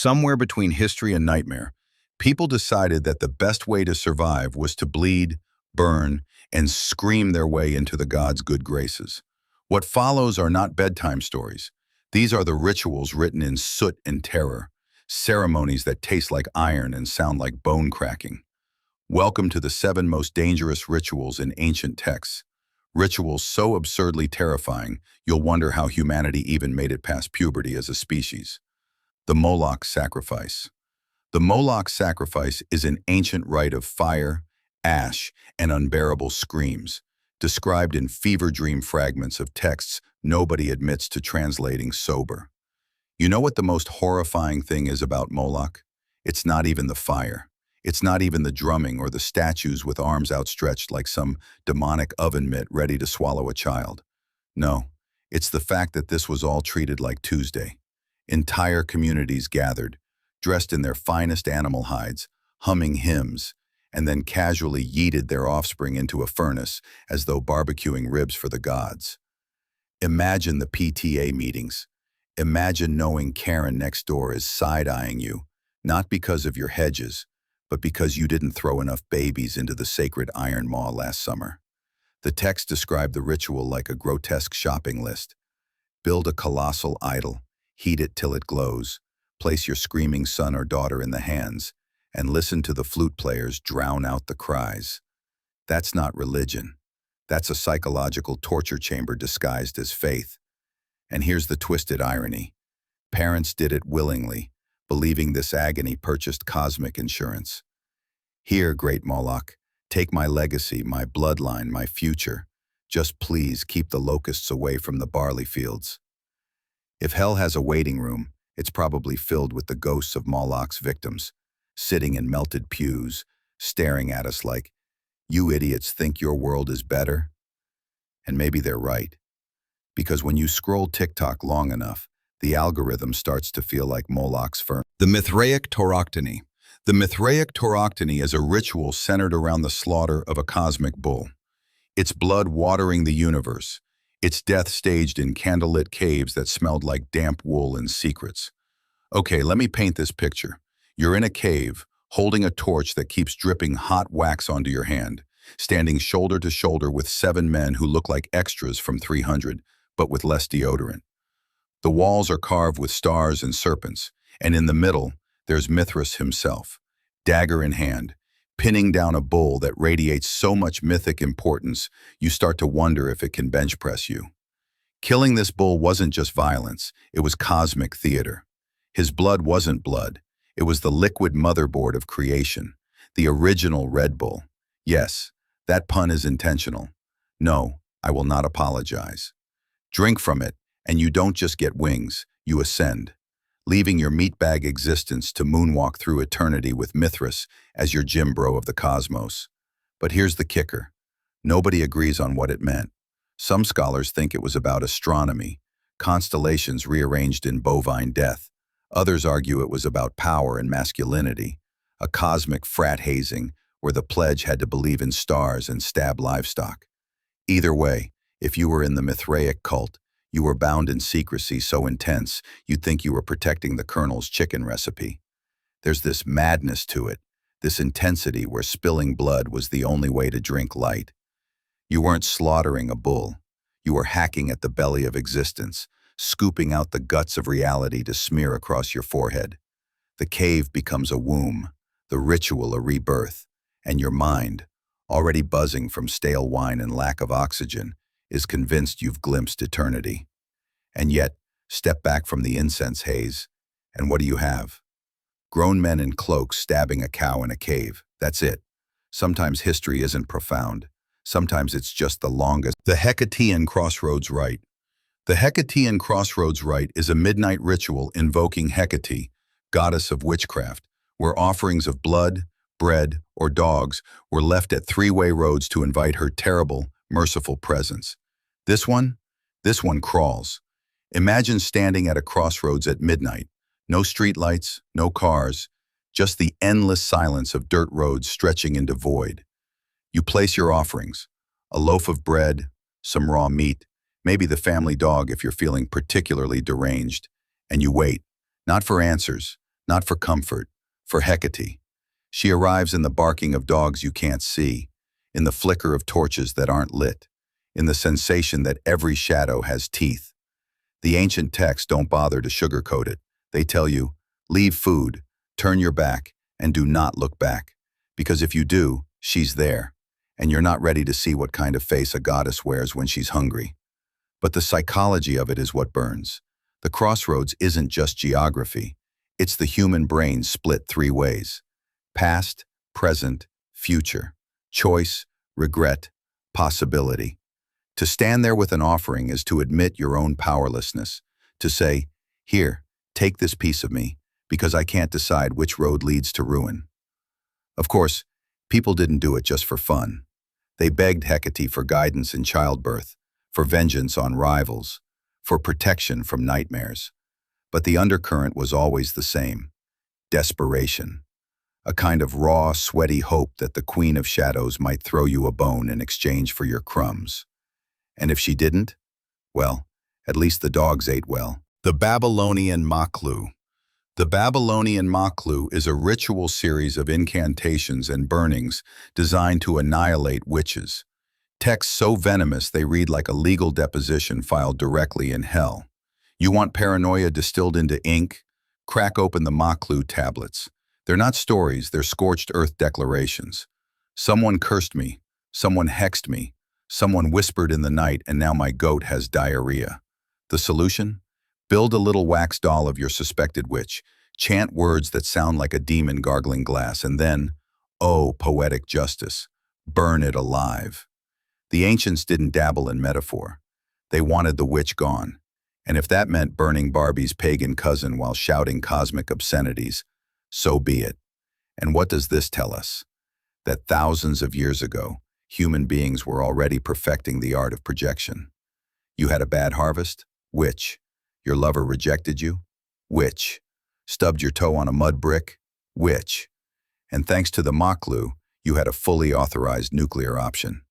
Somewhere between history and nightmare, people decided that the best way to survive was to bleed, burn, and scream their way into the gods' good graces. What follows are not bedtime stories. These are the rituals written in soot and terror, ceremonies that taste like iron and sound like bone cracking. Welcome to the 7 most dangerous rituals in ancient texts. Rituals so absurdly terrifying, you'll wonder how humanity even made it past puberty as a species. The Moloch sacrifice. The Moloch sacrifice is an ancient rite of fire, ash, and unbearable screams, described in fever dream fragments of texts nobody admits to translating sober. You know what the most horrifying thing is about Moloch? It's not even the fire. It's not even the drumming or the statues with arms outstretched like some demonic oven mitt ready to swallow a child. No, it's the fact that this was all treated like Tuesday. Entire communities gathered, dressed in their finest animal hides, humming hymns, and then casually yeeted their offspring into a furnace as though barbecuing ribs for the gods. Imagine the PTA meetings. Imagine knowing Karen next door is side-eyeing you, not because of your hedges, but because you didn't throw enough babies into the sacred iron maw last summer. The text described the ritual like a grotesque shopping list. Build a colossal idol, heat it till it glows, place your screaming son or daughter in the hands, and listen to the flute players drown out the cries. That's not religion. That's a psychological torture chamber disguised as faith. And here's the twisted irony. Parents did it willingly, believing this agony purchased cosmic insurance. Here, great Moloch, take my legacy, my bloodline, my future. Just please keep the locusts away from the barley fields. If hell has a waiting room, it's probably filled with the ghosts of Moloch's victims, sitting in melted pews, staring at us like, "You idiots think your world is better?" And maybe they're right. Because when you scroll TikTok long enough, the algorithm starts to feel like Moloch's firm. The Mithraic Tauroctony. The Mithraic Tauroctony is a ritual centered around the slaughter of a cosmic bull. Its blood watering the universe, its death staged in candlelit caves that smelled like damp wool and secrets. Okay, let me paint this picture. You're in a cave, holding a torch that keeps dripping hot wax onto your hand, standing shoulder to shoulder with 7 men who look like extras from 300, but with less deodorant. The walls are carved with stars and serpents, and in the middle, there's Mithras himself, dagger in hand, pinning down a bull that radiates so much mythic importance, you start to wonder if it can bench press you. Killing this bull wasn't just violence, it was cosmic theater. His blood wasn't blood, it was the liquid motherboard of creation, the original Red Bull. Yes, that pun is intentional. No, I will not apologize. Drink from it, and you don't just get wings, you ascend, leaving your meatbag existence to moonwalk through eternity with Mithras as your gym bro of the cosmos. But here's the kicker. Nobody agrees on what it meant. Some scholars think it was about astronomy, constellations rearranged in bovine death. Others argue it was about power and masculinity, a cosmic frat hazing where the pledge had to believe in stars and stab livestock. Either way, if you were in the Mithraic cult, you were bound in secrecy so intense you'd think you were protecting the Colonel's chicken recipe. There's this madness to it, this intensity where spilling blood was the only way to drink light. You weren't slaughtering a bull. You were hacking at the belly of existence, scooping out the guts of reality to smear across your forehead. The cave becomes a womb, the ritual a rebirth, and your mind, already buzzing from stale wine and lack of oxygen, is convinced you've glimpsed eternity. And yet, step back from the incense haze, and what do you have? Grown men in cloaks stabbing a cow in a cave. That's it. Sometimes history isn't profound. Sometimes it's just the longest. The Hecatean Crossroads Rite. The Hecatean Crossroads Rite is a midnight ritual invoking Hecate, goddess of witchcraft, where offerings of blood, bread, or dogs were left at 3-way roads to invite her terrible, merciful presence. This one crawls. Imagine standing at a crossroads at midnight. No streetlights, no cars, just the endless silence of dirt roads stretching into void. You place your offerings, a loaf of bread, some raw meat, maybe the family dog if you're feeling particularly deranged, and you wait, not for answers, not for comfort, for Hecate. She arrives in the barking of dogs you can't see, in the flicker of torches that aren't lit, in the sensation that every shadow has teeth. The ancient texts don't bother to sugarcoat it. They tell you, leave food, turn your back, and do not look back. Because if you do, she's there, and you're not ready to see what kind of face a goddess wears when she's hungry. But the psychology of it is what burns. The crossroads isn't just geography. It's the human brain split three ways: past, present, future, choice, regret, possibility. To stand there with an offering is to admit your own powerlessness, to say, here, take this piece of me, because I can't decide which road leads to ruin. Of course, people didn't do it just for fun. They begged Hecate for guidance in childbirth, for vengeance on rivals, for protection from nightmares. But the undercurrent was always the same: desperation. A kind of raw, sweaty hope that the Queen of Shadows might throw you a bone in exchange for your crumbs. And if she didn't, well, at least the dogs ate well. The Babylonian Maklu. The Babylonian Maklu is a ritual series of incantations and burnings designed to annihilate witches. Texts so venomous they read like a legal deposition filed directly in hell. You want paranoia distilled into ink? Crack open the Maklu tablets. They're not stories, they're scorched earth declarations. Someone cursed me, someone hexed me, someone whispered in the night, and now my goat has diarrhea. The solution? Build a little wax doll of your suspected witch, chant words that sound like a demon gargling glass, and then, oh, poetic justice, burn it alive. The ancients didn't dabble in metaphor. They wanted the witch gone. And if that meant burning Barbie's pagan cousin while shouting cosmic obscenities, so be it. And what does this tell us? That thousands of years ago, human beings were already perfecting the art of projection. You had a bad harvest? Witch. Your lover rejected you? Witch. Stubbed your toe on a mud brick? Witch. And thanks to the Maklu, you had a fully authorized nuclear option.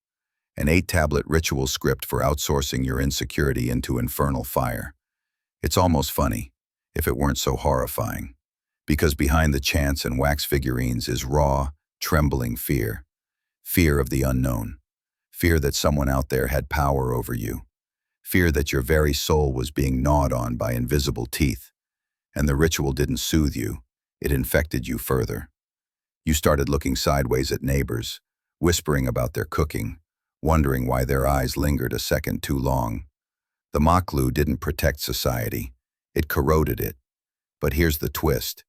An 8-tablet ritual script for outsourcing your insecurity into infernal fire. It's almost funny, if it weren't so horrifying. Because behind the chants and wax figurines is raw, trembling fear. Fear of the unknown. Fear that someone out there had power over you. Fear that your very soul was being gnawed on by invisible teeth. And the ritual didn't soothe you, it infected you further. You started looking sideways at neighbors, whispering about their cooking, wondering why their eyes lingered a second too long. The Maklu didn't protect society, it corroded it. But here's the twist.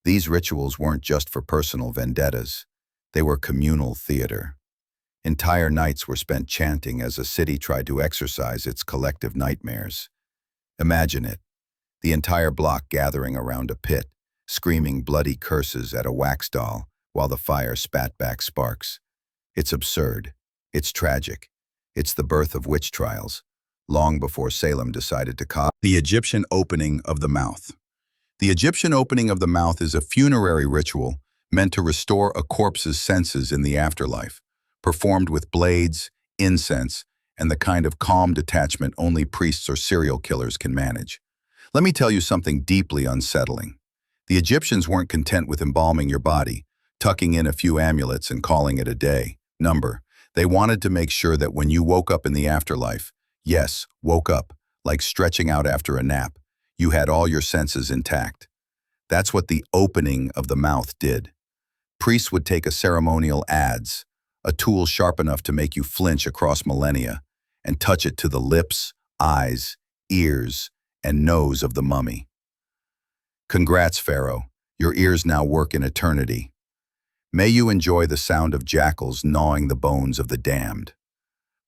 These rituals weren't just for personal vendettas. They were communal theater. Entire nights were spent chanting as a city tried to exorcise its collective nightmares. Imagine it. The entire block gathering around a pit, screaming bloody curses at a wax doll while the fire spat back sparks. It's absurd. It's tragic. It's the birth of witch trials, long before Salem decided to copy. The Egyptian opening of the mouth. The Egyptian opening of the mouth is a funerary ritual meant to restore a corpse's senses in the afterlife, performed with blades, incense, and the kind of calm detachment only priests or serial killers can manage. Let me tell you something deeply unsettling. The Egyptians weren't content with embalming your body, tucking in a few amulets and calling it a day. They wanted to make sure that when you woke up in the afterlife, yes, woke up, like stretching out after a nap, you had all your senses intact. That's what the opening of the mouth did. Priests would take a ceremonial adze, a tool sharp enough to make you flinch across millennia, and touch it to the lips, eyes, ears, and nose of the mummy. Congrats, Pharaoh. Your ears now work in eternity. May you enjoy the sound of jackals gnawing the bones of the damned.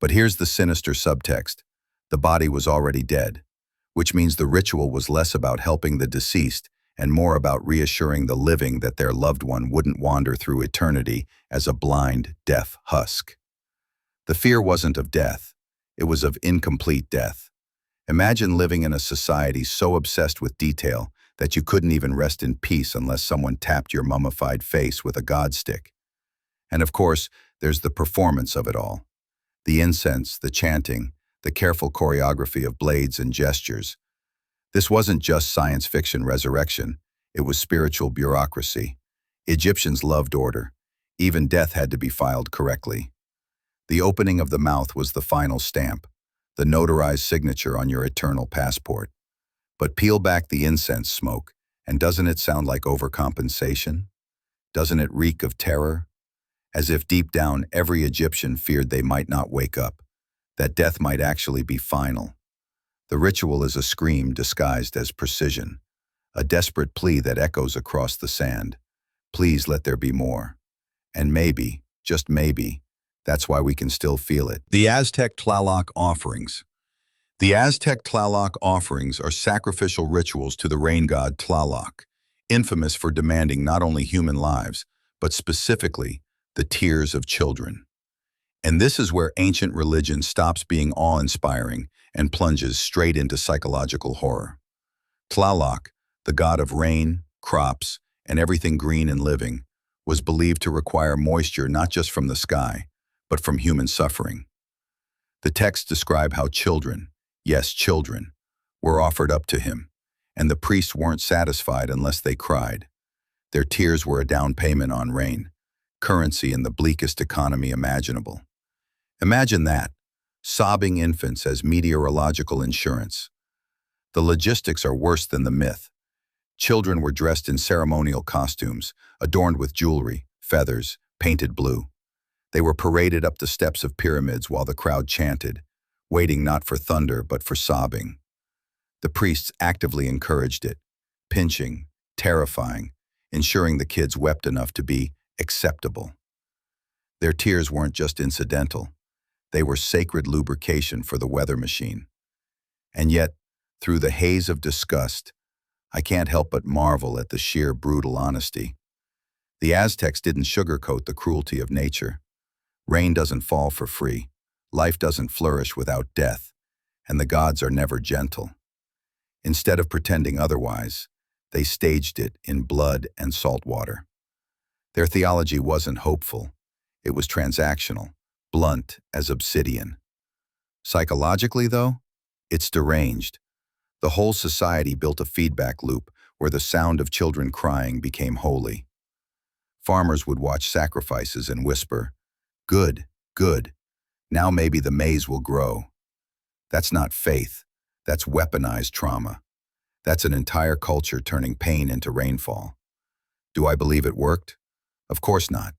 But here's the sinister subtext. The body was already dead, which means the ritual was less about helping the deceased and more about reassuring the living that their loved one wouldn't wander through eternity as a blind, deaf husk. The fear wasn't of death. It was of incomplete death. Imagine living in a society so obsessed with detail that you couldn't even rest in peace unless someone tapped your mummified face with a god stick. And of course, there's the performance of it all. The incense, the chanting, the careful choreography of blades and gestures. This wasn't just science fiction resurrection. It was spiritual bureaucracy. Egyptians loved order. Even death had to be filed correctly. The opening of the mouth was the final stamp, the notarized signature on your eternal passport. But peel back the incense smoke, and doesn't it sound like overcompensation? Doesn't it reek of terror? As if deep down every Egyptian feared they might not wake up, that death might actually be final. The ritual is a scream disguised as precision, a desperate plea that echoes across the sand. Please let there be more. And maybe, just maybe, that's why we can still feel it. The Aztec Tlaloc offerings. The Aztec Tlaloc offerings are sacrificial rituals to the rain god Tlaloc, infamous for demanding not only human lives, but specifically the tears of children. And this is where ancient religion stops being awe-inspiring and plunges straight into psychological horror. Tlaloc, the god of rain, crops, and everything green and living, was believed to require moisture not just from the sky, but from human suffering. The texts describe how children, yes, children, were offered up to him, and the priests weren't satisfied unless they cried. Their tears were a down payment on rain, currency in the bleakest economy imaginable. Imagine that, sobbing infants as meteorological insurance. The logistics are worse than the myth. Children were dressed in ceremonial costumes, adorned with jewelry, feathers, painted blue. They were paraded up the steps of pyramids while the crowd chanted, waiting not for thunder but for sobbing. The priests actively encouraged it, pinching, terrifying, ensuring the kids wept enough to be acceptable. Their tears weren't just incidental. They were sacred lubrication for the weather machine. And yet, through the haze of disgust, I can't help but marvel at the sheer brutal honesty. The Aztecs didn't sugarcoat the cruelty of nature. Rain doesn't fall for free, life doesn't flourish without death, and the gods are never gentle. Instead of pretending otherwise, they staged it in blood and salt water. Their theology wasn't hopeful. It was transactional, blunt as obsidian. Psychologically, though, it's deranged. The whole society built a feedback loop where the sound of children crying became holy. Farmers would watch sacrifices and whisper, "Good, good, now maybe the maize will grow." That's not faith. That's weaponized trauma. That's an entire culture turning pain into rainfall. Do I believe it worked? Of course not.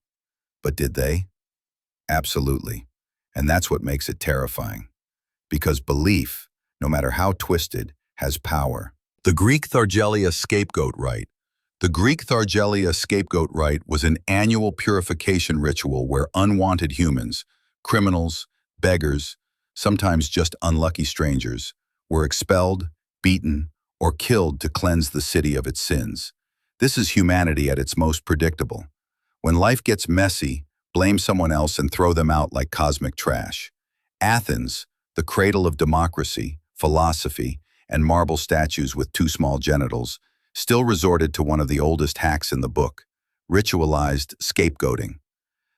But did they? Absolutely. And that's what makes it terrifying. Because belief, no matter how twisted, has power. The Greek Thargelia scapegoat rite. The Greek Thargelia scapegoat rite was an annual purification ritual where unwanted humans, criminals, beggars, sometimes just unlucky strangers, were expelled, beaten, or killed to cleanse the city of its sins. This is humanity at its most predictable. When life gets messy, blame someone else and throw them out like cosmic trash. Athens, the cradle of democracy, philosophy, and marble statues with two small genitals, still resorted to one of the oldest hacks in the book, ritualized scapegoating.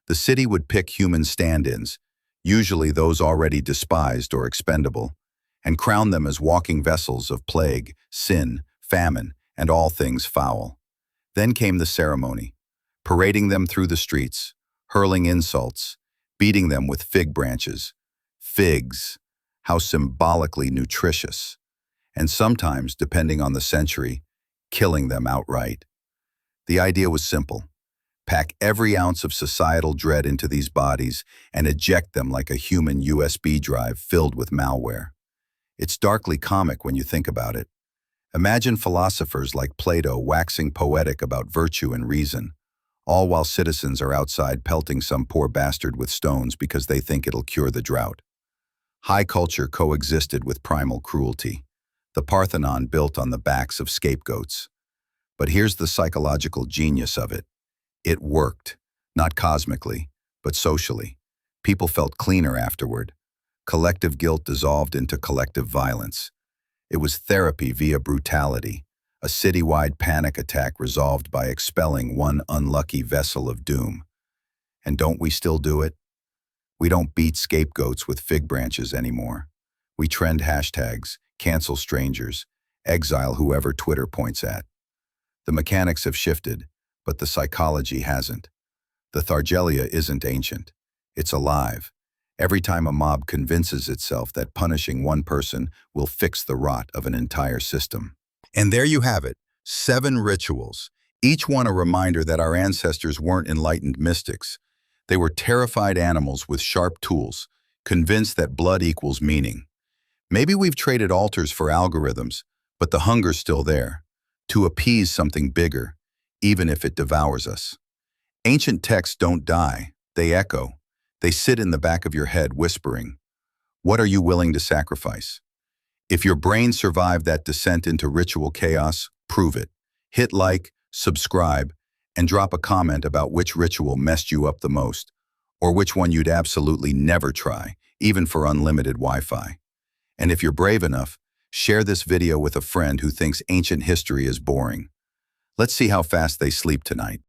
The city would pick human stand-ins, usually those already despised or expendable, and crown them as walking vessels of plague, sin, famine, and all things foul. Then came the ceremony, parading them through the streets, hurling insults, beating them with fig branches. Figs, how symbolically nutritious. And sometimes, depending on the century, killing them outright. The idea was simple. Pack every ounce of societal dread into these bodies and eject them like a human USB drive filled with malware. It's darkly comic when you think about it. Imagine philosophers like Plato waxing poetic about virtue and reason, all while citizens are outside pelting some poor bastard with stones because they think it'll cure the drought. High culture coexisted with primal cruelty. The Parthenon built on the backs of scapegoats. But here's the psychological genius of it. It worked, not cosmically, but socially. People felt cleaner afterward. Collective guilt dissolved into collective violence. It was therapy via brutality, a citywide panic attack resolved by expelling one unlucky vessel of doom. And don't we still do it? We don't beat scapegoats with fig branches anymore. We trend hashtags, cancel strangers, exile whoever Twitter points at. The mechanics have shifted, but the psychology hasn't. The Thargelia isn't ancient. It's alive. Every time a mob convinces itself that punishing one person will fix the rot of an entire system. And there you have it, 7 rituals, each one a reminder that our ancestors weren't enlightened mystics. They were terrified animals with sharp tools, convinced that blood equals meaning. Maybe we've traded altars for algorithms, but the hunger's still there, to appease something bigger, even if it devours us. Ancient texts don't die, they echo. They sit in the back of your head whispering, "What are you willing to sacrifice?" If your brain survived that descent into ritual chaos, prove it. Hit like, subscribe, and drop a comment about which ritual messed you up the most, or which one you'd absolutely never try, even for unlimited Wi-Fi. And if you're brave enough, share this video with a friend who thinks ancient history is boring. Let's see how fast they sleep tonight.